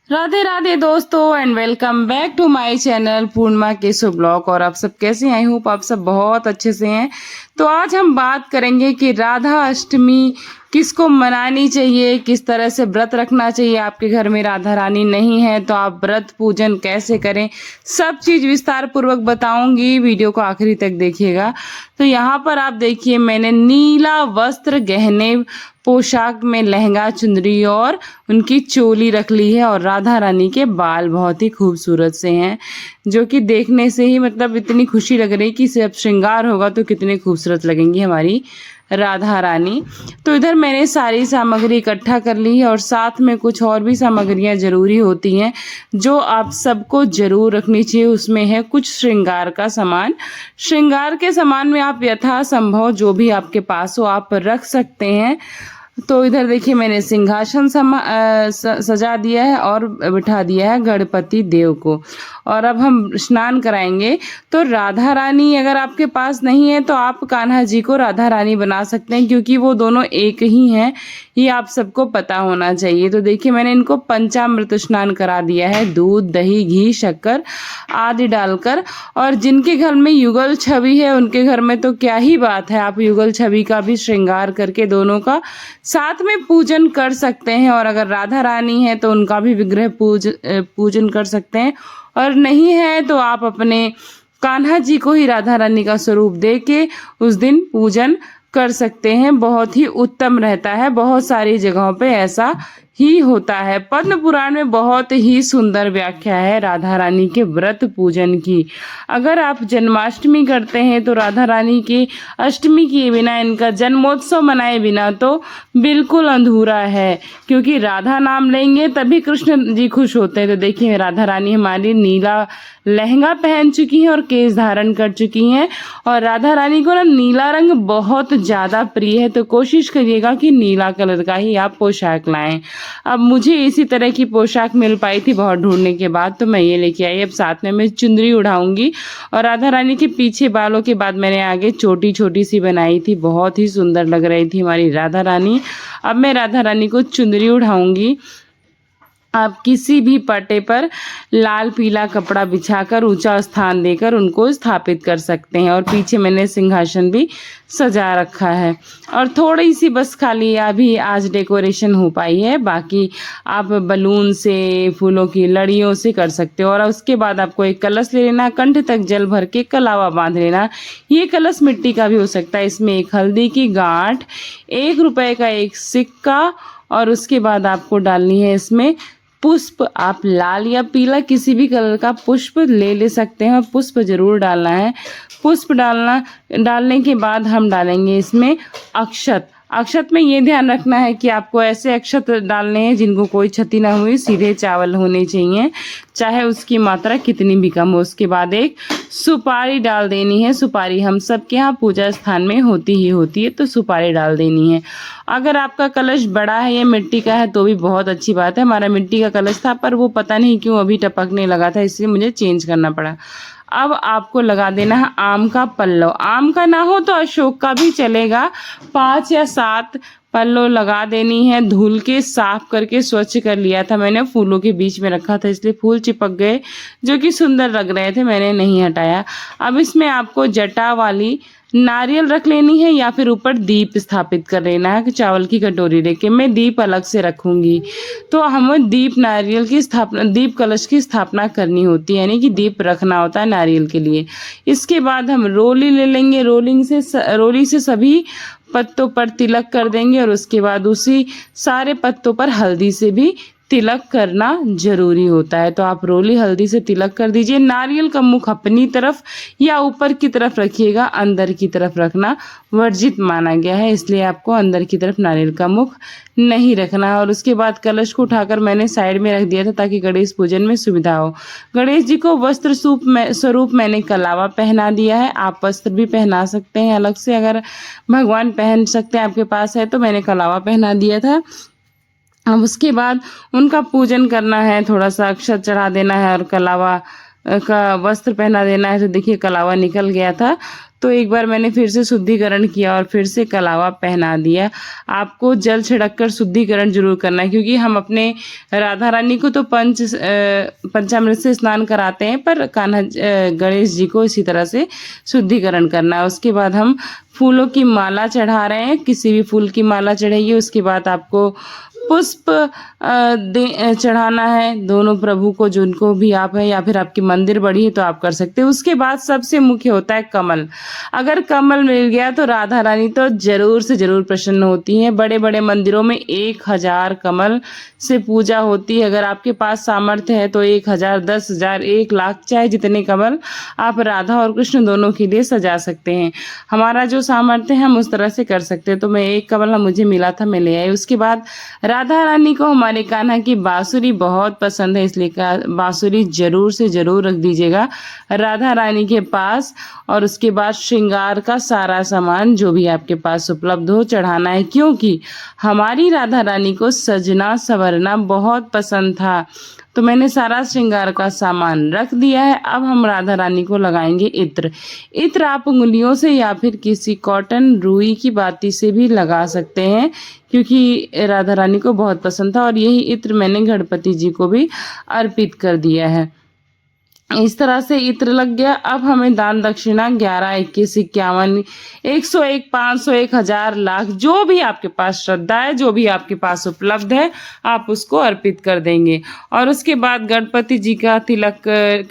राधे राधे दोस्तों and welcome back to my channel Purnima Keshav blog. और आप सब कैसे हैं? आई होप आप सब बहुत अच्छे से हैं। तो आज हम बात करेंगे कि राधा अष्टमी किसको मनानी चाहिए, किस तरह से व्रत रखना चाहिए। आपके घर में राधा रानी नहीं है तो आप व्रत पूजन कैसे करें, सब चीज़ विस्तार पूर्वक बताऊंगी। वीडियो को आखिरी तक देखिएगा। तो यहाँ पर आप देखिए, मैंने नीला वस्त्र, गहने, पोशाक में लहंगा, चुंदरी और उनकी चोली रख ली है। और राधा रानी के बाल बहुत ही खूबसूरत से हैं, जो कि देखने से ही मतलब इतनी खुशी लग रही कि जब श्रृंगार होगा तो कितने खूबसूरत लगेंगी हमारी राधा रानी। तो इधर मैंने सारी सामग्री इकट्ठा कर ली है और साथ में कुछ और भी सामग्रियां जरूरी होती हैं जो आप सबको जरूर रखनी चाहिए। उसमें है कुछ श्रृंगार का सामान। श्रृंगार के सामान में आप यथासंभव जो भी आपके पास हो आप रख सकते हैं। तो इधर देखिए, मैंने सिंहासन सजा दिया है और बिठा दिया है गणपति देव को। और अब हम स्नान कराएंगे। तो राधा रानी अगर आपके पास नहीं है तो आप कान्हा जी को राधा रानी बना सकते हैं, क्योंकि वो दोनों एक ही हैं, ये आप सबको पता होना चाहिए। तो देखिए, मैंने इनको पंचामृत स्नान करा दिया है, दूध, दही, घी, शक्कर आदि डालकर। और जिनके घर में युगल छवि है उनके घर में तो क्या ही बात है, आप युगल छवि का भी श्रृंगार करके दोनों का साथ में पूजन कर सकते हैं। और अगर राधा रानी है तो उनका भी विग्रह पूजन कर सकते हैं, और नहीं है तो आप अपने कान्हा जी को ही राधा रानी का स्वरूप दे के उस दिन पूजन कर सकते हैं। बहुत ही उत्तम रहता है, बहुत सारी जगहों पे ऐसा ही होता है। पद्म पुराण में बहुत ही सुंदर व्याख्या है राधा रानी के व्रत पूजन की। अगर आप जन्माष्टमी करते हैं तो राधा रानी की अष्टमी किए बिना, इनका जन्मोत्सव मनाए बिना तो बिल्कुल अधूरा है, क्योंकि राधा नाम लेंगे तभी कृष्ण जी खुश होते हैं। तो देखिए, राधा रानी हमारी नीला लहंगा पहन चुकी हैं और केश धारण कर चुकी हैं। और राधा रानी को ना नीला रंग बहुत ज़्यादा प्रिय है, तो कोशिश करिएगा कि नीला कलर का ही आप पोशाक लाएं। अब मुझे इसी तरह की पोशाक मिल पाई थी बहुत ढूंढने के बाद, तो मैं ये लेके आई। अब साथ में मैं चुंदरी उड़ाऊंगी। और राधा रानी के पीछे बालों के बाद मैंने आगे चोटी छोटी सी बनाई थी, बहुत ही सुंदर लग रही थी हमारी राधा रानी। अब मैं राधा रानी को चुंदरी उड़ाऊंगी। आप किसी भी पट्टे पर लाल पीला कपड़ा बिछाकर ऊंचा स्थान देकर उनको स्थापित कर सकते हैं। और पीछे मैंने सिंहासन भी सजा रखा है। और थोड़ी सी बस खाली अभी आज डेकोरेशन हो पाई है, बाकी आप बलून से, फूलों की लड़ियों से कर सकते हो। और उसके बाद आपको एक कलश ले लेना, कंठ तक जल भर के कलावा बांध लेना। ये कलश मिट्टी का भी हो सकता है। इसमें एक हल्दी की गांठ, 1 रुपए का एक सिक्का, और उसके बाद आपको डालनी है इसमें पुष्प। आप लाल या पीला किसी भी कलर का पुष्प ले सकते हैं, और पुष्प जरूर डालना है। पुष्प डालने के बाद हम डालेंगे इसमें अक्षत। अक्षत में ये ध्यान रखना है कि आपको ऐसे अक्षत डालने हैं जिनको कोई क्षति ना हुई, सीधे चावल होने चाहिए, चाहे उसकी मात्रा कितनी भी कम हो। उसके बाद एक सुपारी डाल देनी है। सुपारी हम सबके यहाँ पूजा स्थान में होती ही होती है, तो सुपारी डाल देनी है। अगर आपका कलश बड़ा है या मिट्टी का है तो भी बहुत अच्छी बात है। हमारा मिट्टी का कलश था, पर वो पता नहीं क्यों अभी टपकने लगा था, इसलिए मुझे चेंज करना पड़ा। अब आपको लगा देना है आम का पल्लव। आम का ना हो तो अशोक का भी चलेगा। 5 या 7 पल्लव लगा देनी है। धुल के साफ करके स्वच्छ कर लिया था मैंने, फूलों के बीच में रखा था इसलिए फूल चिपक गए जो कि सुंदर लग रहे थे, मैंने नहीं हटाया। अब इसमें आपको जटा वाली नारियल रख लेनी है, या फिर ऊपर दीप स्थापित कर लेना है। कि चावल की कटोरी लेके मैं दीप अलग से रखूंगी। तो हमें दीप नारियल की स्थापना, दीप कलश की स्थापना करनी होती है, यानी कि दीप रखना होता है नारियल के लिए। इसके बाद हम रोली ले लेंगे। रोली से सभी पत्तों पर तिलक कर देंगे, और उसके बाद उसी सारे पत्तों पर हल्दी से भी तिलक करना जरूरी होता है। तो आप रोली हल्दी से तिलक कर दीजिए। नारियल का मुख अपनी तरफ या ऊपर की तरफ रखिएगा, अंदर की तरफ रखना वर्जित माना गया है, इसलिए आपको अंदर की तरफ नारियल का मुख नहीं रखना। और उसके बाद कलश को उठाकर मैंने साइड में रख दिया था ताकि गणेश पूजन में सुविधा हो। गणेश जी को वस्त्र स्वरूप मैंने कलावा पहना दिया है। आप वस्त्र भी पहना सकते हैं अलग से, अगर भगवान पहन सकते हैं आपके पास है तो। मैंने कलावा पहना दिया था। अब उसके बाद उनका पूजन करना है, थोड़ा सा अक्षत चढ़ा देना है और कलावा का वस्त्र पहना देना है। तो देखिए कलावा निकल गया था, तो एक बार मैंने फिर से शुद्धिकरण किया और फिर से कलावा पहना दिया। आपको जल छिड़क कर शुद्धिकरण जरूर करना है, क्योंकि हम अपने राधा रानी को तो पंचामृत से स्नान कराते हैं, पर गणेश जी को इसी तरह से शुद्धिकरण करना है। उसके बाद हम फूलों की माला चढ़ा रहे हैं, किसी भी फूल की माला चढ़ाइए। उसके बाद आपको पुष्प चढ़ाना है दोनों प्रभु को, जिनको भी आप है, या फिर आपकी मंदिर बड़ी है तो आप कर सकते हो। उसके बाद सबसे मुख्य होता है कमल। अगर कमल मिल गया तो राधा रानी तो जरूर से जरूर प्रसन्न होती हैं। बड़े बड़े मंदिरों में 1000 कमल से पूजा होती है। अगर आपके पास सामर्थ्य है तो 1000, 10,000, 1,00,000, चाहे जितने कमल आप राधा और कृष्ण दोनों के लिए सजा सकते हैं। हमारा जो सामर्थ्य है हम उस तरह से कर सकते हैं। तो मैं एक कमल मुझे मिला था, मैं ले आई। उसके बाद राधा रानी को हमारे कान्हा की बांसुरी बहुत पसंद है, इसलिए बांसुरी जरूर से जरूर रख दीजिएगा राधा रानी के पास। और उसके बाद श्रृंगार का सारा सामान जो भी आपके पास उपलब्ध हो चढ़ाना है, क्योंकि हमारी राधा रानी को सजना संवरना बहुत पसंद था। तो मैंने सारा श्रृंगार का सामान रख दिया है। अब हम राधा रानी को लगाएंगे इत्र। इत्र आप उंगलियों से या फिर किसी कॉटन रुई की बाती से भी लगा सकते हैं, क्योंकि राधा रानी को बहुत पसंद था। और यही इत्र मैंने गणपति जी को भी अर्पित कर दिया है। इस तरह से इत्र लग गया। अब हमें दान दक्षिणा 11, 21, 51, 101, 500, 1000, लाख, जो भी आपके पास श्रद्धा है, जो भी आपके पास उपलब्ध है, आप उसको अर्पित कर देंगे। और उसके बाद गणपति जी का तिलक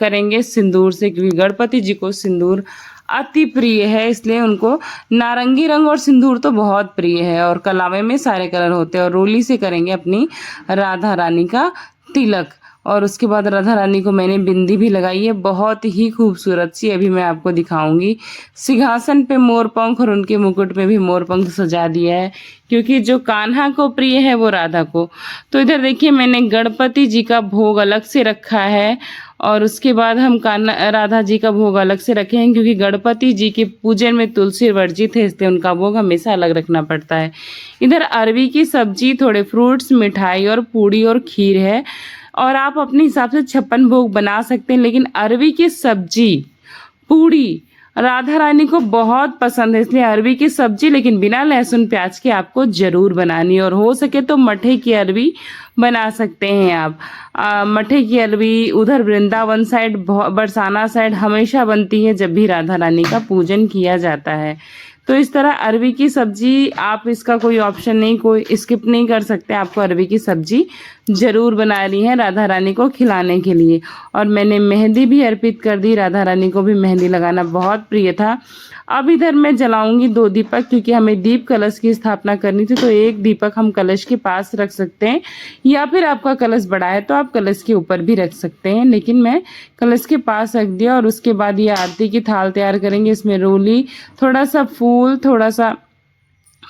करेंगे सिंदूर से, क्योंकि गणपति जी को सिंदूर अति प्रिय है, इसलिए उनको नारंगी रंग और सिंदूर तो बहुत प्रिय है। और कलावे में सारे कलर होते हैं। और रोली से करेंगे अपनी राधा रानी का तिलक। और उसके बाद राधा रानी को मैंने बिंदी भी लगाई है, बहुत ही खूबसूरत सी, अभी मैं आपको दिखाऊंगी। सिंहासन पे मोरपंख और उनके मुकुट पे भी मोरपंख सजा दिया है, क्योंकि जो कान्हा को प्रिय है वो राधा को। तो इधर देखिए मैंने गणपति जी का भोग अलग से रखा है, और उसके बाद हम राधा जी का भोग अलग से रखे हैं, क्योंकि गणपति जी के पूजन में तुलसी वर्जित है, इसलिए उनका भोग हमेशा अलग रखना पड़ता है। इधर अरवी की सब्जी, थोड़े फ्रूट्स, मिठाई और पूड़ी और खीर है। और आप अपने हिसाब से 56 भोग बना सकते हैं, लेकिन अरवी की सब्जी, पूड़ी राधा रानी को बहुत पसंद है, इसलिए अरवी की सब्जी लेकिन बिना लहसुन प्याज के आपको जरूर बनानी है। और हो सके तो मठे की अरवी बना सकते हैं आप। मठे की अरवी उधर वृंदावन साइड, बरसाना साइड हमेशा बनती है जब भी राधा रानी का पूजन किया जाता है। तो इस तरह अरवी की सब्जी, आप इसका कोई ऑप्शन नहीं, कोई स्किप नहीं कर सकते, आपको अरवी की सब्जी जरूर बनानी है राधा रानी को खिलाने के लिए। और मैंने मेहंदी भी अर्पित कर दी, राधा रानी को भी मेहंदी लगाना बहुत प्रिय था। अब इधर मैं जलाऊंगी 2 दीपक, क्योंकि हमें दीप कलश की स्थापना करनी थी। तो एक दीपक हम कलश के पास रख सकते हैं, या फिर आपका कलश बड़ा है तो आप कलश के ऊपर भी रख सकते हैं, लेकिन मैं कलश के पास रख दिया। और उसके बाद ये आरती की थाल तैयार करेंगे। इसमें रोली, थोड़ा सा फूल, थोड़ा सा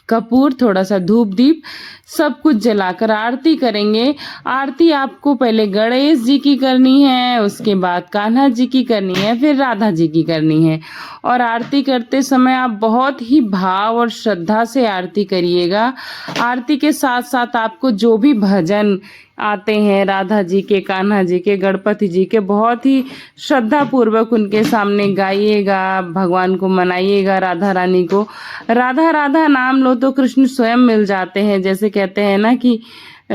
कपूर, थोड़ा सा धूप दीप, सब कुछ जलाकर आरती करेंगे। आरती आपको पहले गणेश जी की करनी है, उसके बाद कान्हा जी की करनी है, फिर राधा जी की करनी है। और आरती करते समय आप बहुत ही भाव और श्रद्धा से आरती करिएगा। आरती के साथ साथ आपको जो भी भजन आते हैं राधा जी के, कान्हा जी के, गणपति जी के, बहुत ही श्रद्धा पूर्वक उनके सामने गाइएगा, भगवान को मनाइएगा, राधा रानी को। राधा राधा नाम लो तो कृष्ण स्वयं मिल जाते हैं, जैसे कहते हैं ना कि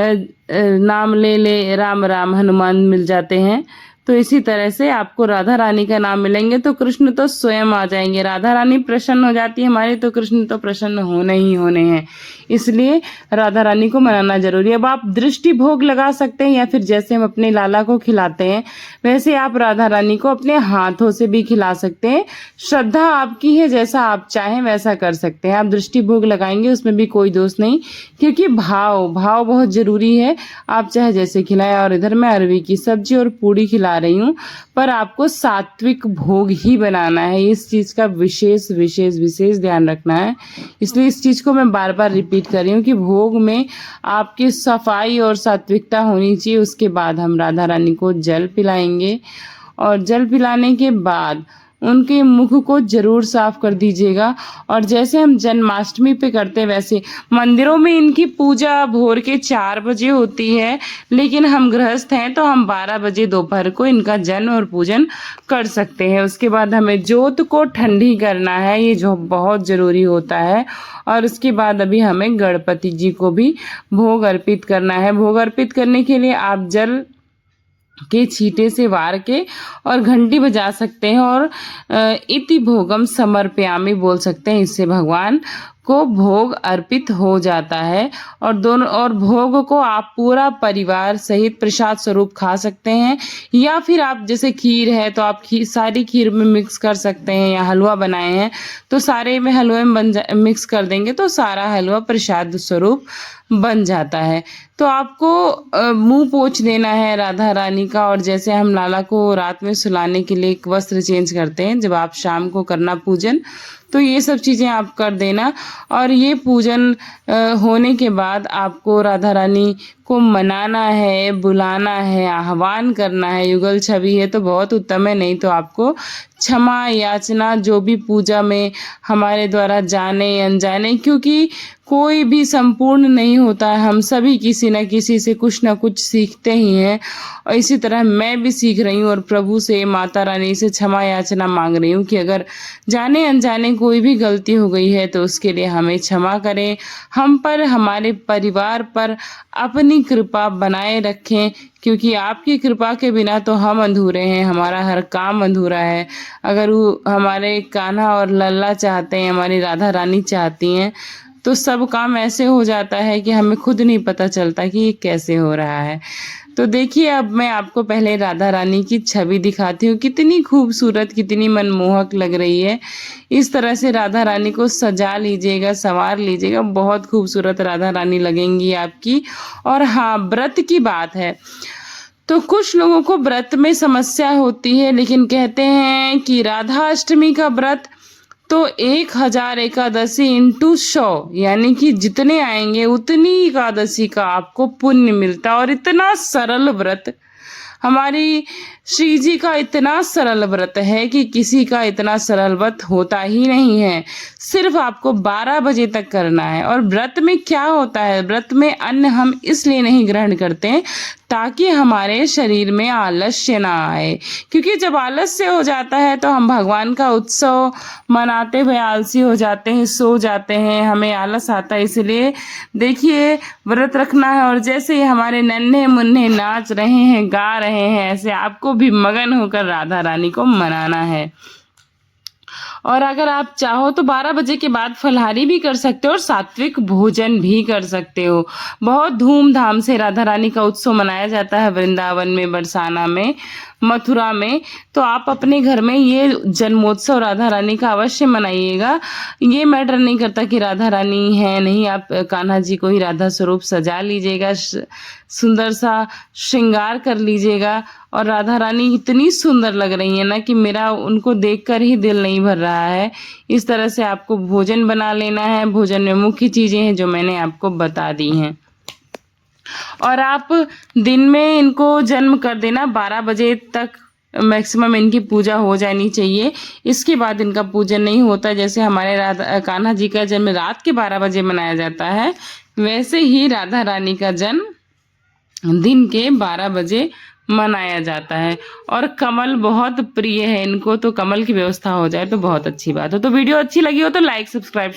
नाम ले ले राम राम हनुमान मिल जाते हैं। तो इसी तरह से आपको राधा रानी का नाम मिलेंगे तो कृष्ण तो स्वयं आ जाएंगे। राधा रानी प्रसन्न हो जाती है हमारी, तो कृष्ण तो प्रसन्न होने ही होने हैं। इसलिए राधा रानी को मनाना जरूरी है। अब आप दृष्टि भोग लगा सकते हैं, या फिर जैसे हम अपने लाला को खिलाते हैं वैसे आप राधा रानी को अपने हाथों से भी खिला सकते हैं। श्रद्धा आपकी है, जैसा आप चाहें वैसा कर सकते हैं। आप दृष्टि भोग लगाएंगे उसमें भी कोई दोष नहीं, क्योंकि भाव बहुत जरूरी है। आप चाहे जैसे खिलाएं। और इधर मैं अरवी की सब्जी और पूड़ी खिला रही हूँ, पर आपको सात्विक भोग ही बनाना है। इस चीज का विशेष विशेष विशेष ध्यान रखना है। इसलिए इस चीज को मैं बार बार रिपीट कर रही हूँ कि भोग में आपकी सफाई और सात्विकता होनी चाहिए। उसके बाद हम राधा रानी को जल पिलाएंगे, और जल पिलाने के बाद उनके मुख को जरूर साफ कर दीजिएगा। और जैसे हम जन्माष्टमी पे करते हैं वैसे मंदिरों में इनकी पूजा भोर के 4 बजे होती है, लेकिन हम गृहस्थ हैं तो हम 12 बजे दोपहर को इनका जन्म और पूजन कर सकते हैं। उसके बाद हमें जोत को ठंडी करना है, ये जो बहुत ज़रूरी होता है। और उसके बाद अभी हमें गणपति जी को भी भोग अर्पित करना है। भोग अर्पित करने के लिए आप जल के छींटे से वार के और घंटी बजा सकते हैं और इति भोगम समर्पयामि बोल सकते हैं। इससे भगवान को भोग अर्पित हो जाता है। और भोग को आप पूरा परिवार सहित प्रसाद स्वरूप खा सकते हैं, या फिर आप जैसे खीर है तो आप सारी खीर में मिक्स कर सकते हैं, या हलवा बनाए हैं तो सारे में हलवे में मिक्स कर देंगे तो सारा हलवा प्रसाद स्वरूप बन जाता है। तो आपको मुंह पोंछ देना है राधा रानी का। और जैसे हम लाला को रात में सुलाने के लिए एक वस्त्र चेंज करते हैं, जब आप शाम को करना पूजन, तो ये सब चीज़ें आप कर देना। और ये पूजन होने के बाद आपको राधा रानी को मनाना है, बुलाना है, आह्वान करना है। युगल छवि है तो बहुत उत्तम है, नहीं तो आपको क्षमा याचना जो भी पूजा में हमारे द्वारा जाने अनजाने, क्योंकि कोई भी संपूर्ण नहीं होता है, हम सभी किसी न किसी से कुछ ना कुछ सीखते ही हैं। और इसी तरह मैं भी सीख रही हूँ और प्रभु से, माता रानी से क्षमा याचना मांग रही हूँ कि अगर जाने अनजाने कोई भी गलती हो गई है तो उसके लिए हमें क्षमा करें। हम पर, हमारे परिवार पर अपनी कृपा बनाए रखें, क्योंकि आपकी कृपा के बिना तो हम अधूरे हैं, हमारा हर काम अधूरा है। अगर वो हमारे कान्हा और लल्ला चाहते हैं, हमारी राधा रानी चाहती हैं, तो सब काम ऐसे हो जाता है कि हमें खुद नहीं पता चलता कि ये कैसे हो रहा है। तो देखिए, अब मैं आपको पहले राधा रानी की छवि दिखाती हूँ, कितनी खूबसूरत, कितनी मनमोहक लग रही है। इस तरह से राधा रानी को सजा लीजिएगा, संवार लीजिएगा, बहुत खूबसूरत राधा रानी लगेंगी आपकी। और हाँ, व्रत की बात है तो कुछ लोगों को व्रत में समस्या होती है, लेकिन कहते हैं कि राधा अष्टमी का व्रत तो 1000 एकादशी इंटू 100, यानी कि जितने आएंगे उतनी एकादशी का आपको पुण्य मिलता है। और इतना सरल व्रत, हमारी श्री जी का इतना सरल व्रत है कि किसी का इतना सरल व्रत होता ही नहीं है। सिर्फ आपको 12 बजे तक करना है। और व्रत में क्या होता है, व्रत में अन्न हम इसलिए नहीं ग्रहण करते हैं ताकि हमारे शरीर में आलस्य ना आए, क्योंकि जब आलस्य हो जाता है तो हम भगवान का उत्सव मनाते हुए आलसी हो जाते हैं, सो जाते हैं, हमें आलस आता है। इसलिए देखिए, व्रत रखना है। और जैसे ही हमारे नन्हे मुन्ने नाच रहे हैं, गा रहे हैं, ऐसे आपको भी मगन होकर राधा रानी को मनाना है। और अगर आप चाहो तो 12 बजे के बाद फलाहारी भी कर सकते हो और सात्विक भोजन भी कर सकते हो। बहुत धूमधाम से राधा रानी का उत्सव मनाया जाता है वृंदावन में, बरसाना में, मथुरा में। तो आप अपने घर में ये जन्मोत्सव राधा रानी का अवश्य मनाइएगा। ये मैटर नहीं करता कि राधा रानी है नहीं, आप कान्हा जी को ही राधा स्वरूप सजा लीजिएगा, सुंदर सा श्रृंगार कर लीजिएगा। और राधा रानी इतनी सुंदर लग रही है ना कि मेरा उनको देखकर ही दिल नहीं भर रहा है। इस तरह से आपको भोजन बना लेना है। भोजन में मुख्य चीज़ें हैं जो मैंने आपको बता दी हैं। और आप दिन में इनको जन्म कर देना, 12 बजे तक मैक्सिमम इनकी पूजा हो जानी चाहिए। इसके बाद इनका पूजन नहीं होता। जैसे हमारे राधा कान्हा जी का जन्म रात के 12 बजे मनाया जाता है, वैसे ही राधा रानी का जन्म दिन के 12 बजे मनाया जाता है। और कमल बहुत प्रिय है इनको, तो कमल की व्यवस्था हो जाए तो बहुत अच्छी बात हो। तो वीडियो अच्छी लगी हो तो लाइक, सब्सक्राइब